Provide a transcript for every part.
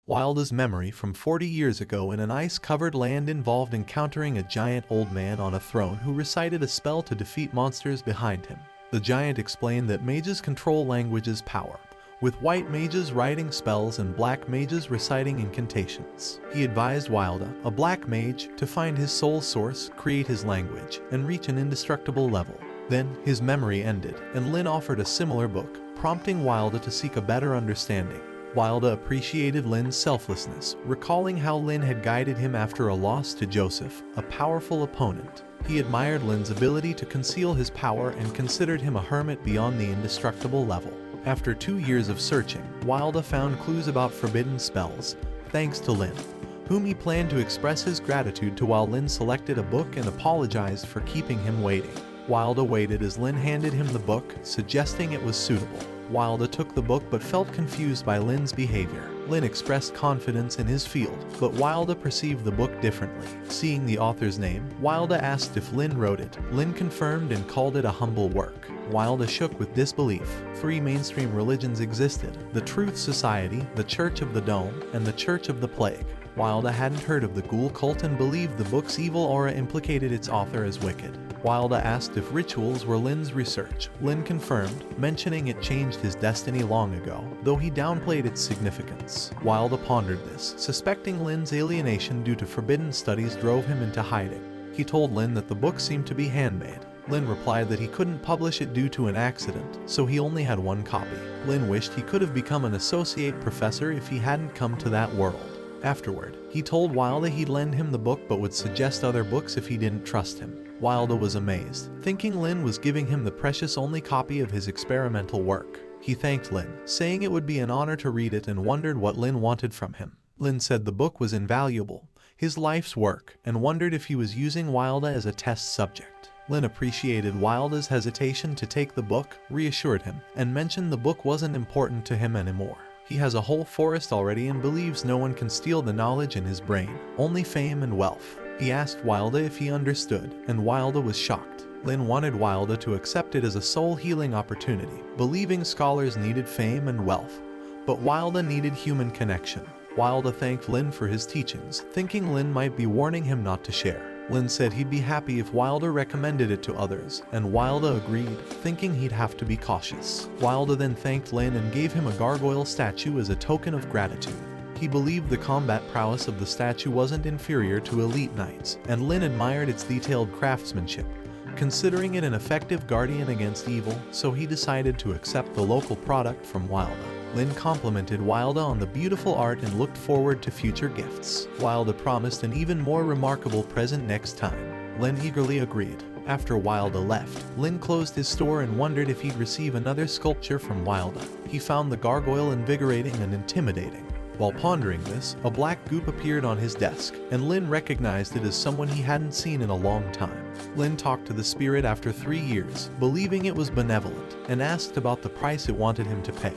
Wilda's memory from 40 years ago in an ice-covered land involved encountering a giant old man on a throne who recited a spell to defeat monsters behind him. The giant explained that mages control language's power, with white mages writing spells and black mages reciting incantations. He advised Wilda, a black mage, to find his soul source, create his language, and reach an indestructible level. Then, his memory ended, and Lin offered a similar book, prompting Wilda to seek a better understanding. Wilda appreciated Lin's selflessness, recalling how Lin had guided him after a loss to Joseph, a powerful opponent. He admired Lin's ability to conceal his power and considered him a hermit beyond the indestructible level. After 2 years of searching, Wilda found clues about forbidden spells, thanks to Lin, whom he planned to express his gratitude to while Lin selected a book and apologized for keeping him waiting. Wilda waited as Lin handed him the book, suggesting it was suitable. Wilda took the book but felt confused by Lin's behavior. Lin expressed confidence in his field, but Wilda perceived the book differently. Seeing the author's name, Wilda asked if Lin wrote it. Lin confirmed and called it a humble work. Wilda shook with disbelief. 3 mainstream religions existed: the Truth Society, the Church of the Dome, and the Church of the Plague. Wilda hadn't heard of the Ghoul cult and believed the book's evil aura implicated its author as wicked. Wilda asked if rituals were Lin's research. Lin confirmed, mentioning it changed his destiny long ago, though he downplayed its significance. Wilda pondered this, suspecting Lin's alienation due to forbidden studies drove him into hiding. He told Lin that the book seemed to be handmade. Lin replied that he couldn't publish it due to an accident, so he only had 1 copy. Lin wished he could have become an associate professor if he hadn't come to that world. Afterward, he told Wilda he'd lend him the book but would suggest other books if he didn't trust him. Wilda was amazed, thinking Lin was giving him the precious only copy of his experimental work. He thanked Lin, saying it would be an honor to read it, and wondered what Lin wanted from him. Lin said the book was invaluable, his life's work, and wondered if he was using Wilda as a test subject. Lin appreciated Wilda's hesitation to take the book, reassured him, and mentioned the book wasn't important to him anymore. He has a whole forest already and believes no one can steal the knowledge in his brain, only fame and wealth. He asked Wilda if he understood, and Wilda was shocked. Lin wanted Wilda to accept it as a soul-healing opportunity, believing scholars needed fame and wealth, but Wilda needed human connection. Wilda thanked Lin for his teachings, thinking Lin might be warning him not to share. Lin said he'd be happy if Wilda recommended it to others, and Wilda agreed, thinking he'd have to be cautious. Wilda then thanked Lin and gave him a gargoyle statue as a token of gratitude. He believed the combat prowess of the statue wasn't inferior to elite knights, and Lin admired its detailed craftsmanship, considering it an effective guardian against evil, so he decided to accept the local product from Wilda. Lin complimented Wilda on the beautiful art and looked forward to future gifts. Wilda promised an even more remarkable present next time. Lin eagerly agreed. After Wilda left, Lin closed his store and wondered if he'd receive another sculpture from Wilda. He found the gargoyle invigorating and intimidating. While pondering this, a black goop appeared on his desk, and Lin recognized it as someone he hadn't seen in a long time. Lin talked to the spirit after 3 years, believing it was benevolent, and asked about the price it wanted him to pay,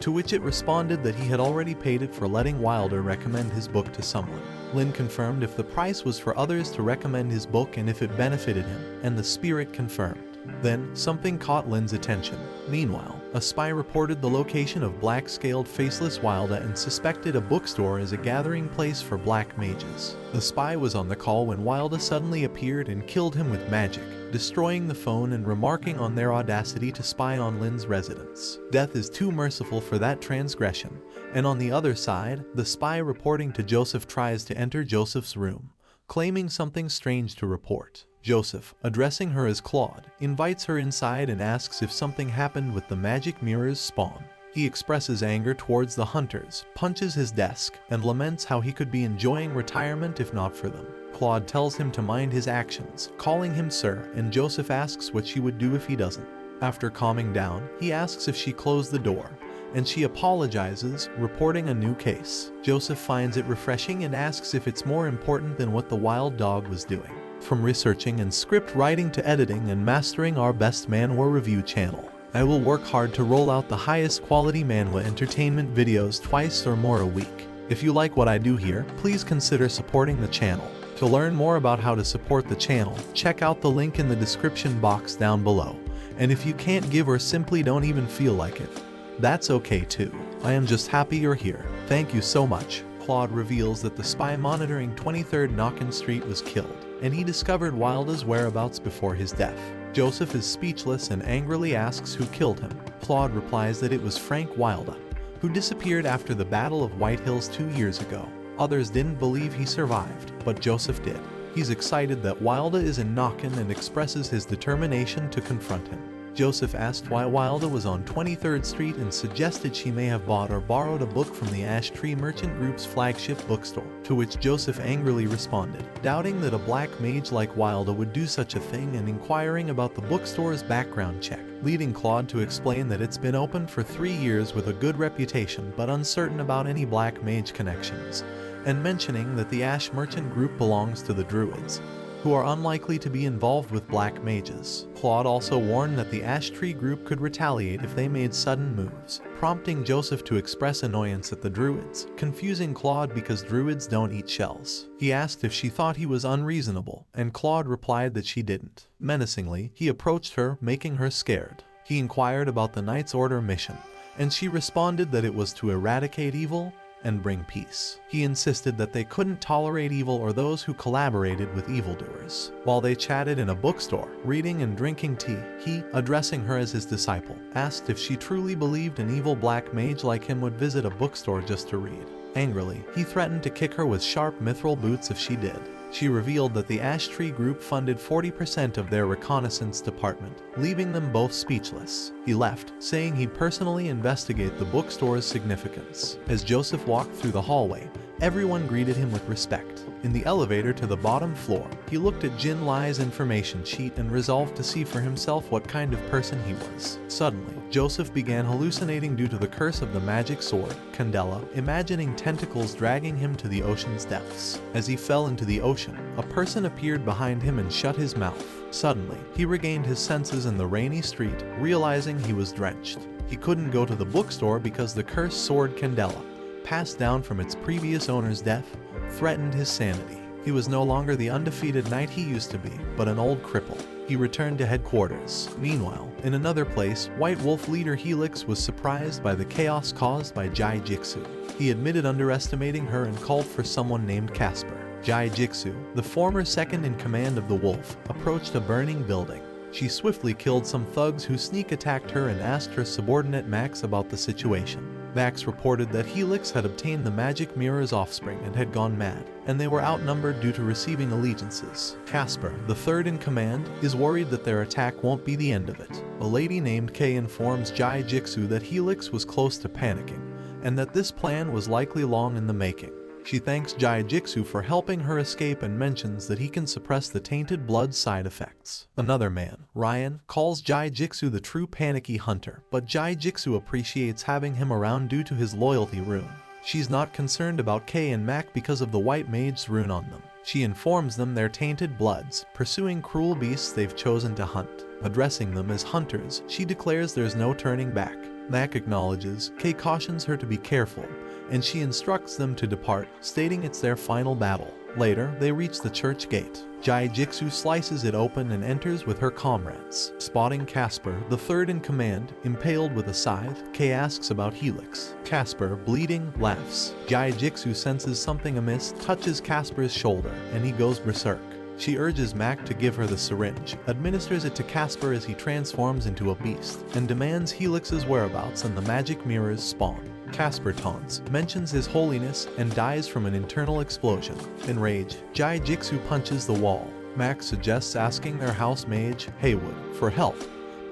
to which it responded that he had already paid it for letting Wilda recommend his book to someone. Lin confirmed if the price was for others to recommend his book and if it benefited him, and the spirit confirmed. Then, something caught Lin's attention. Meanwhile, a spy reported the location of black-scaled faceless Wilda and suspected a bookstore as a gathering place for black mages. The spy was on the call when Wilda suddenly appeared and killed him with magic, destroying the phone and remarking on their audacity to spy on Lin's residence. Death is too merciful for that transgression. And on the other side, the spy reporting to Joseph tries to enter Joseph's room, claiming something strange to report. Joseph, addressing her as Claude, invites her inside and asks if something happened with the magic mirror's spawn. He expresses anger towards the hunters, punches his desk, and laments how he could be enjoying retirement if not for them. Claude tells him to mind his actions, calling him sir, and Joseph asks what she would do if he doesn't. After calming down, he asks if she closed the door, and she apologizes, reporting a new case. Joseph finds it refreshing and asks if it's more important than what the wild dog was doing. From researching and script writing to editing and mastering our best manhwa review channel, I will work hard to roll out the highest quality manhwa entertainment videos twice or more a week. If you like what I do here, please consider supporting the channel. To learn more about how to support the channel, check out the link in the description box down below. And if you can't give or simply don't even feel like it, that's okay too. I am just happy you're here. Thank you so much. Claude reveals that the spy monitoring 23rd Nokken Street was killed, and he discovered Wilda's whereabouts before his death. Joseph is speechless and angrily asks who killed him. Claude replies that it was Frank Wilda, who disappeared after the Battle of White Hills 2 years ago. Others didn't believe he survived, but Joseph did. He's excited that Wilda is in Nokken and expresses his determination to confront him. Joseph asked why Wilda was on 23rd Street and suggested she may have bought or borrowed a book from the Ash Tree Merchant Group's flagship bookstore, to which Joseph angrily responded, doubting that a black mage like Wilda would do such a thing and inquiring about the bookstore's background check, leading Claude to explain that it's been open for 3 years with a good reputation but uncertain about any black mage connections, and mentioning that the Ash Merchant Group belongs to the Druids, who are unlikely to be involved with black mages. Claude also warned that the Ash Tree Group could retaliate if they made sudden moves, prompting Joseph to express annoyance at the Druids, confusing Claude because Druids don't eat shells. He asked if she thought he was unreasonable, and Claude replied that she didn't. Menacingly, he approached her, making her scared. He inquired about the Knight's Order mission, and she responded that it was to eradicate evil and bring peace. He insisted that they couldn't tolerate evil or those who collaborated with evildoers. While they chatted in a bookstore, reading and drinking tea, he, addressing her as his disciple, asked if she truly believed an evil black mage like him would visit a bookstore just to read. Angrily, he threatened to kick her with sharp mithril boots if she did. She revealed that the Ash Tree Group funded 40% of their reconnaissance department, leaving them both speechless. He left, saying he'd personally investigate the bookstore's significance. As Joseph walked through the hallway, everyone greeted him with respect. In the elevator to the bottom floor, he looked at Jin Lai's information sheet and resolved to see for himself what kind of person he was. Suddenly, Joseph began hallucinating due to the curse of the magic sword, Candela, imagining tentacles dragging him to the ocean's depths. As he fell into the ocean, a person appeared behind him and shut his mouth. Suddenly, he regained his senses in the rainy street, realizing he was drenched. He couldn't go to the bookstore because the cursed sword Candela, passed down from its previous owner's death, threatened his sanity. He was no longer the undefeated knight he used to be, but an old cripple. He returned to headquarters. Meanwhile, in another place, White Wolf leader Helix was surprised by the chaos caused by Jai Jixu. He admitted underestimating her and called for someone named Casper. Jai Jixu, the former second in command of the Wolf, approached a burning building. She swiftly killed some thugs who sneak attacked her and asked her subordinate Max about the situation. Max reported that Helix had obtained the magic mirror's offspring and had gone mad, and they were outnumbered due to receiving allegiances. Casper, the third in command, is worried that their attack won't be the end of it. A lady named Kay informs Jai Jixu that Helix was close to panicking, and that this plan was likely long in the making. She thanks Jai Jixu for helping her escape and mentions that he can suppress the tainted blood side effects. Another man, Ryan, calls Jai Jixu the true panicky hunter, but Jai Jixu appreciates having him around due to his loyalty rune. She's not concerned about Kay and Mac because of the white mage's rune on them. She informs them they're tainted bloods, pursuing cruel beasts they've chosen to hunt. Addressing them as hunters, she declares there's no turning back. Mac acknowledges, Kay cautions her to be careful, and she instructs them to depart, stating it's their final battle. Later, they reach the church gate. Jai Jixu slices it open and enters with her comrades. Spotting Casper, the third in command, impaled with a scythe, Kay asks about Helix. Casper, bleeding, laughs. Jai Jixu senses something amiss, touches Casper's shoulder, and he goes berserk. She urges Mac to give her the syringe, administers it to Casper as he transforms into a beast, and demands Helix's whereabouts and the magic mirror's spawn. Casper taunts, mentions his holiness, and dies from an internal explosion. Enraged, Jai Jixu punches the wall. Mac suggests asking their house mage, Haywood, for help,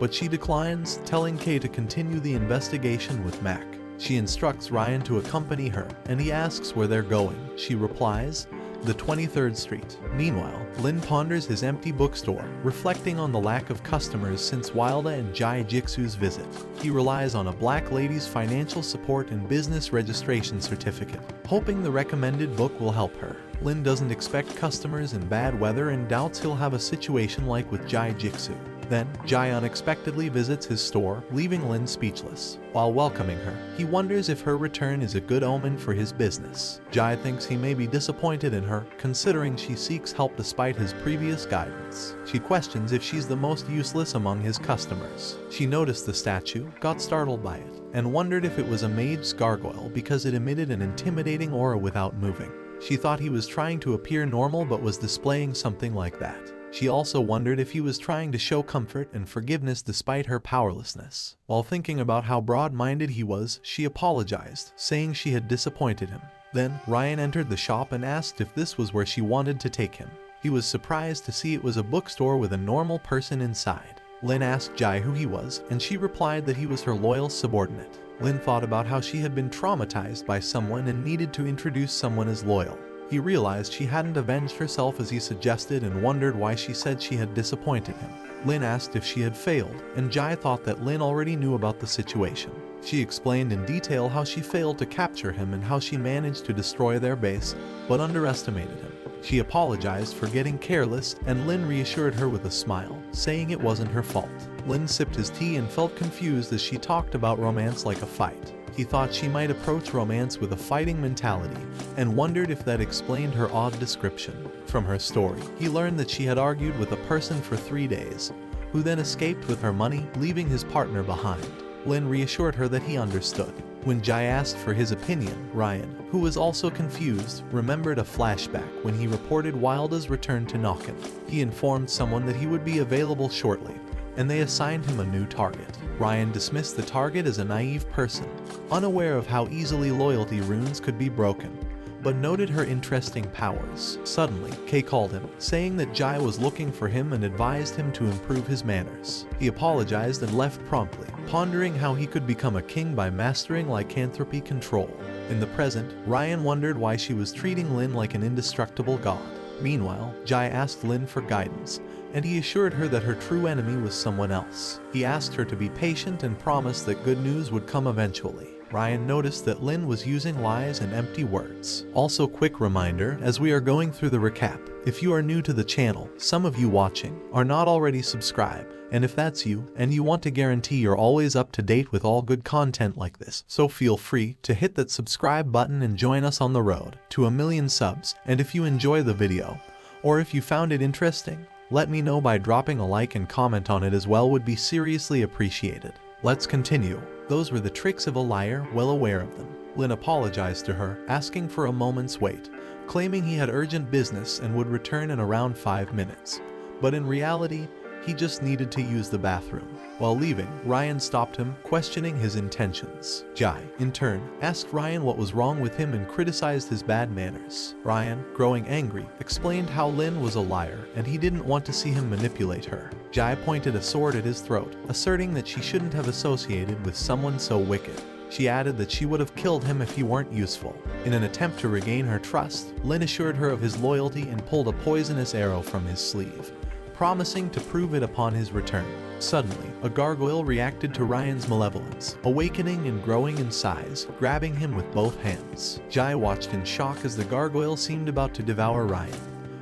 but she declines, telling Kay to continue the investigation with Mac. She instructs Ryan to accompany her, and he asks where they're going. She replies, the 23rd Street. Meanwhile, Lin ponders his empty bookstore, reflecting on the lack of customers since Wilda and Jai Jixu's visit. He relies on a black lady's financial support and business registration certificate, hoping the recommended book will help her. Lin doesn't expect customers in bad weather and doubts he'll have a situation like with Jai Jixu. Then, Jai unexpectedly visits his store, leaving Lin speechless. While welcoming her, he wonders if her return is a good omen for his business. Jai thinks he may be disappointed in her, considering she seeks help despite his previous guidance. She questions if she's the most useless among his customers. She noticed the statue, got startled by it, and wondered if it was a mage's gargoyle because it emitted an intimidating aura without moving. She thought he was trying to appear normal but was displaying something like that. She also wondered if he was trying to show comfort and forgiveness despite her powerlessness. While thinking about how broad-minded he was, she apologized, saying she had disappointed him. Then, Ryan entered the shop and asked if this was where she wanted to take him. He was surprised to see it was a bookstore with a normal person inside. Lin asked Jai who he was, and she replied that he was her loyal subordinate. Lin thought about how she had been traumatized by someone and needed to introduce someone as loyal. He realized she hadn't avenged herself as he suggested and wondered why she said she had disappointed him. Lin asked if she had failed, and Jai thought that Lin already knew about the situation. She explained in detail how she failed to capture him and how she managed to destroy their base, but underestimated him. She apologized for getting careless, and Lin reassured her with a smile, saying it wasn't her fault. Lin sipped his tea and felt confused as she talked about romance like a fight. He thought she might approach romance with a fighting mentality, and wondered if that explained her odd description. From her story, he learned that she had argued with a person for 3 days, who then escaped with her money, leaving his partner behind. Lin reassured her that he understood. When Jai asked for his opinion, Ryan, who was also confused, remembered a flashback when he reported Wilda's return to Nokken. He informed someone that he would be available shortly, and they assigned him a new target. Ryan dismissed the target as a naive person, unaware of how easily loyalty runes could be broken, but noted her interesting powers. Suddenly, Kay called him, saying that Jai was looking for him and advised him to improve his manners. He apologized and left promptly, pondering how he could become a king by mastering lycanthropy control. In the present, Ryan wondered why she was treating Lin like an indestructible god. Meanwhile, Jai asked Lin for guidance, and he assured her that her true enemy was someone else. He asked her to be patient and promised that good news would come eventually. Ryan noticed that Lin was using lies and empty words. Also, quick reminder, as we are going through the recap, if you are new to the channel, some of you watching are not already subscribed, and if that's you, and you want to guarantee you're always up to date with all good content like this, so feel free to hit that subscribe button and join us on the road to 1,000,000 subs. And if you enjoy the video, or if you found it interesting, let me know by dropping a like and comment on it as well, would be seriously appreciated. Let's continue. Those were the tricks of a liar, well aware of them. Lin apologized to her, asking for a moment's wait, claiming he had urgent business and would return in around 5 minutes. But in reality, he just needed to use the bathroom. While leaving, Ryan stopped him, questioning his intentions. Jai, in turn, asked Ryan what was wrong with him and criticized his bad manners. Ryan, growing angry, explained how Lin was a liar and he didn't want to see him manipulate her. Jai pointed a sword at his throat, asserting that she shouldn't have associated with someone so wicked. She added that she would have killed him if he weren't useful. In an attempt to regain her trust, Lin assured her of his loyalty and pulled a poisonous arrow from his sleeve, promising to prove it upon his return. Suddenly, a gargoyle reacted to Ryan's malevolence, awakening and growing in size, grabbing him with both hands. Jai watched in shock as the gargoyle seemed about to devour Ryan,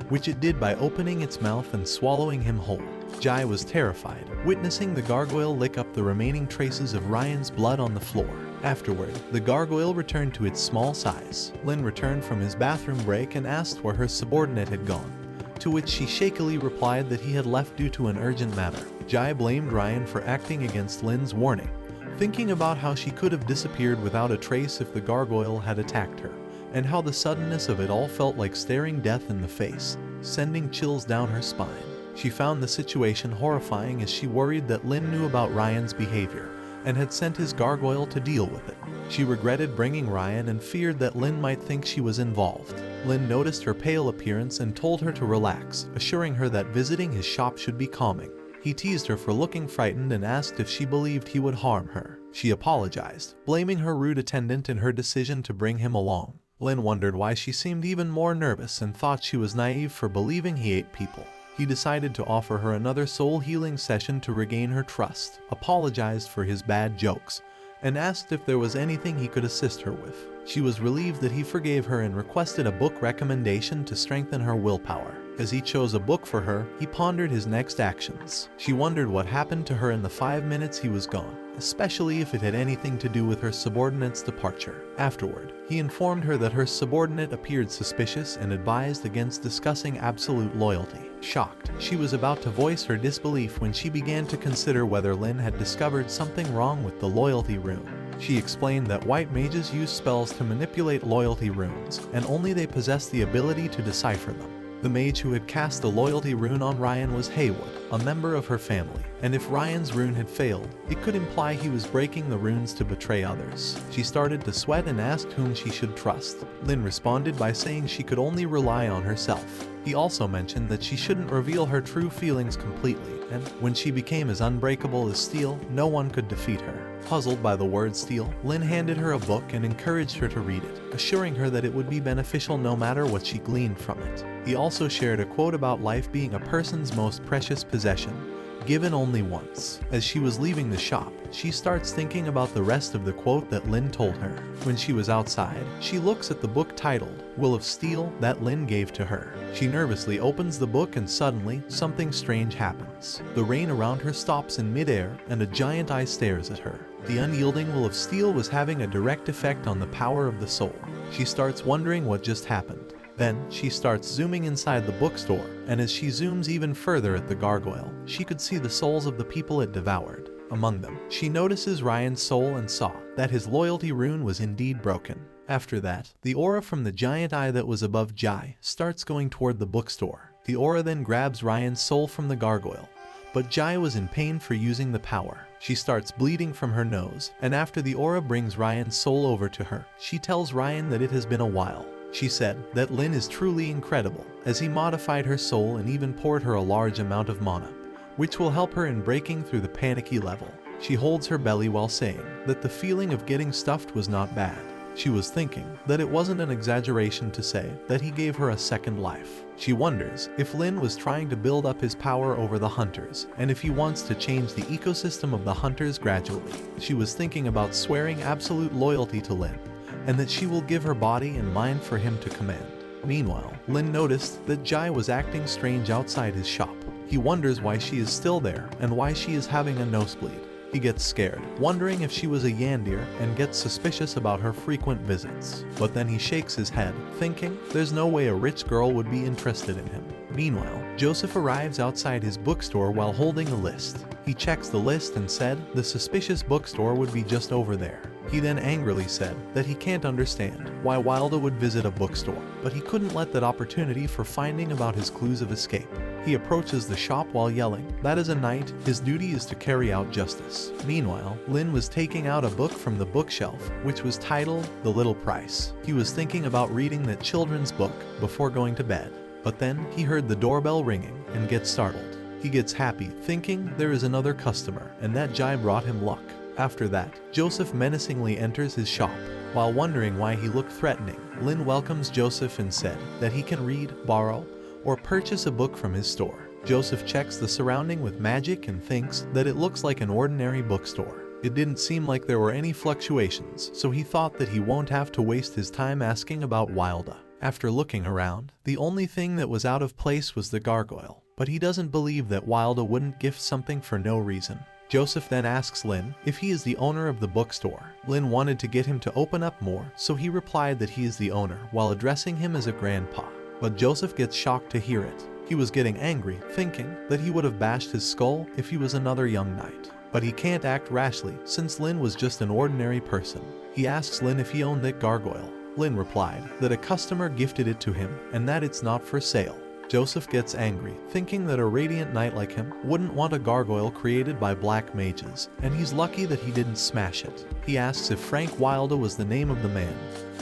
which it did by opening its mouth and swallowing him whole. Jai was terrified, witnessing the gargoyle lick up the remaining traces of Ryan's blood on the floor. Afterward, the gargoyle returned to its small size. Lin returned from his bathroom break and asked where her subordinate had gone, to which she shakily replied that he had left due to an urgent matter. Jai blamed Ryan for acting against Lin's warning, thinking about how she could have disappeared without a trace if the gargoyle had attacked her, and how the suddenness of it all felt like staring death in the face, sending chills down her spine. She found the situation horrifying as she worried that Lin knew about Ryan's behavior and had sent his gargoyle to deal with it. She regretted bringing Ryan and feared that Lin might think she was involved. Lin noticed her pale appearance and told her to relax, assuring her that visiting his shop should be calming. He teased her for looking frightened and asked if she believed he would harm her. She apologized, blaming her rude attendant in her decision to bring him along. Lin wondered why she seemed even more nervous and thought she was naive for believing he ate people. He decided to offer her another soul healing session to regain her trust, apologized for his bad jokes, and asked if there was anything he could assist her with. She was relieved that he forgave her and requested a book recommendation to strengthen her willpower. As he chose a book for her, he pondered his next actions. She wondered what happened to her in the 5 minutes he was gone, especially if it had anything to do with her subordinate's departure. Afterward, he informed her that her subordinate appeared suspicious and advised against discussing absolute loyalty. Shocked, she was about to voice her disbelief when she began to consider whether Lin had discovered something wrong with the loyalty rune. She explained that white mages use spells to manipulate loyalty runes, and only they possess the ability to decipher them. The mage who had cast the loyalty rune on Ryan was Haywood, a member of her family, and if Ryan's rune had failed, it could imply he was breaking the runes to betray others. She started to sweat and asked whom she should trust. Lin responded by saying she could only rely on herself. He also mentioned that she shouldn't reveal her true feelings completely, and when she became as unbreakable as steel, no one could defeat her. Puzzled by the word steel, Lin handed her a book and encouraged her to read it, assuring her that it would be beneficial no matter what she gleaned from it. He also shared a quote about life being a person's most precious possession, given only once. As she was leaving the shop, she starts thinking about the rest of the quote that Lin told her. When she was outside, she looks at the book titled Will of Steel that Lin gave to her. She nervously opens the book and suddenly, something strange happens. The rain around her stops in midair and a giant eye stares at her. The unyielding will of steel was having a direct effect on the power of the soul. She starts wondering what just happened. Then, she starts zooming inside the bookstore, and as she zooms even further at the gargoyle, she could see the souls of the people it devoured. Among them, she notices Ryan's soul and saw that his loyalty rune was indeed broken. After that, the aura from the giant eye that was above Jai starts going toward the bookstore. The aura then grabs Ryan's soul from the gargoyle, but Jai was in pain for using the power. She starts bleeding from her nose, and after the aura brings Ryan's soul over to her, she tells Ryan that it has been a while. She said that Lin is truly incredible, as he modified her soul and even poured her a large amount of mana, which will help her in breaking through the panicky level. She holds her belly while saying that the feeling of getting stuffed was not bad. She was thinking that it wasn't an exaggeration to say that he gave her a second life. She wonders if Lin was trying to build up his power over the hunters, and if he wants to change the ecosystem of the hunters gradually. She was thinking about swearing absolute loyalty to Lin, and that she will give her body and mind for him to command. Meanwhile, Lin noticed that Jai was acting strange outside his shop. He wonders why she is still there and why she is having a nosebleed. He gets scared, wondering if she was a Yandir, and gets suspicious about her frequent visits. But then he shakes his head, thinking there's no way a rich girl would be interested in him. Meanwhile, Joseph arrives outside his bookstore while holding a list. He checks the list and said the suspicious bookstore would be just over there. He then angrily said that he can't understand why Wilda would visit a bookstore, but he couldn't let that opportunity for finding about his clues of escape. He approaches the shop while yelling that as a knight, his duty is to carry out justice. Meanwhile, Lin was taking out a book from the bookshelf, which was titled The Little Price. He was thinking about reading that children's book before going to bed, but then he heard the doorbell ringing and gets startled. He gets happy, thinking there is another customer and that Jai brought him luck. After that, Joseph menacingly enters his shop. While wondering why he looked threatening, Lin welcomes Joseph and said that he can read, borrow, or purchase a book from his store. Joseph checks the surrounding with magic and thinks that it looks like an ordinary bookstore. It didn't seem like there were any fluctuations, so he thought that he won't have to waste his time asking about Wilda. After looking around, the only thing that was out of place was the gargoyle, but he doesn't believe that Wilda wouldn't gift something for no reason. Joseph then asks Lin if he is the owner of the bookstore. Lin wanted to get him to open up more, so he replied that he is the owner while addressing him as a grandpa. But Joseph gets shocked to hear it. He was getting angry, thinking that he would have bashed his skull if he was another young knight. But he can't act rashly since Lin was just an ordinary person. He asks Lin if he owned that gargoyle. Lin replied that a customer gifted it to him and that it's not for sale. Joseph gets angry, thinking that a radiant knight like him wouldn't want a gargoyle created by black mages, and he's lucky that he didn't smash it. He asks if Frank Wilda was the name of the man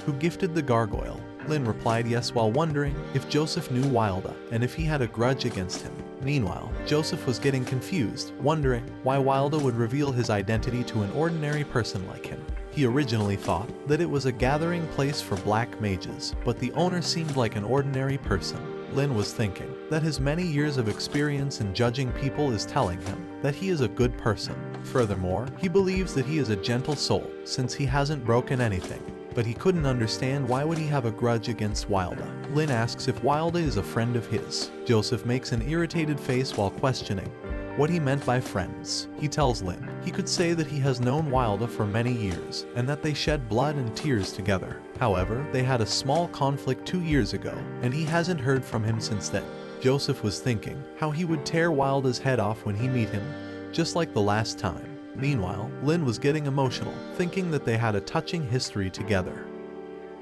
who gifted the gargoyle. Lin replied yes while wondering if Joseph knew Wilda and if he had a grudge against him. Meanwhile, Joseph was getting confused, wondering why Wilda would reveal his identity to an ordinary person like him. He originally thought that it was a gathering place for black mages, but the owner seemed like an ordinary person. Lin was thinking that his many years of experience in judging people is telling him that he is a good person. Furthermore, he believes that he is a gentle soul since he hasn't broken anything. but he couldn't understand why would he have a grudge against Wilda. Lin asks if Wilda is a friend of his. Joseph makes an irritated face while questioning what he meant by friends. He tells Lin he could say that he has known Wilda for many years and that they shed blood and tears together. However, they had a small conflict 2 years ago and he hasn't heard from him since then. Joseph was thinking how he would tear Wilda's head off when he meet him, just like the last time. Meanwhile, Lin was getting emotional, thinking that they had a touching history together.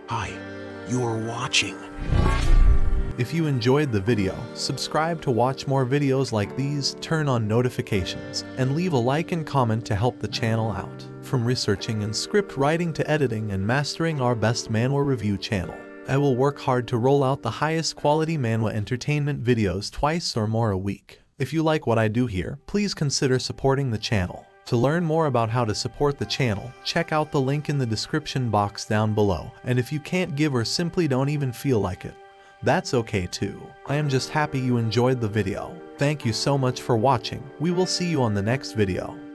Hi, you are watching. If you enjoyed the video, subscribe to watch more videos like these, turn on notifications, and leave a like and comment to help the channel out. From researching and script writing to editing and mastering our best manhwa review channel, I will work hard to roll out the highest quality manhwa entertainment videos twice or more a week. If you like what I do here, please consider supporting the channel. To learn more about how to support the channel, check out the link in the description box down below. And if you can't give or simply don't even feel like it, that's okay too. I am just happy you enjoyed the video. Thank you so much for watching. We will see you on the next video.